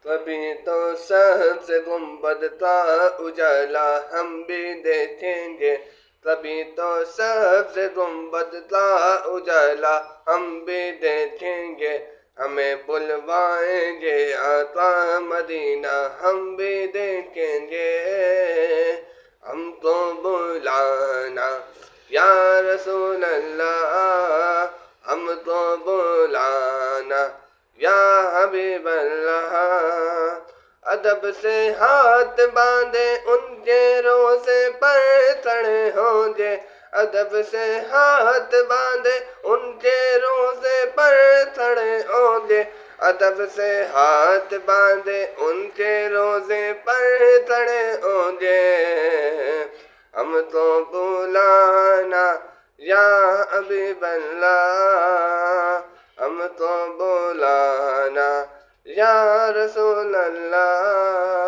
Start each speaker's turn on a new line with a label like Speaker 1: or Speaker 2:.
Speaker 1: کبھی تو سب سے گنبد کا اجالا ہم بھی دیکھیں گے، کبھی تو سب سے گنبد کا اجالا ہم بھی دیکھیں گے، ہمیں بلوائیں گے آقا مدینہ ہم بھی دیکھیں گے، ہم کو بلانا یا رسول اللہ، ہم کو بلانا یا حبیب اللہ، ادب سے ہاتھ باندھے ان کے روزے پر کھڑے ہوں گے، ادب سے ہاتھ باندھے ان کے روزے پر کھڑے ہوں گے، ادب سے ہاتھ باندھے ان کے روزے پر کھڑے ہوں گے، ہم کو بلانا یا حبیب اللہ، ہم کو بلانا یا رسول اللہ۔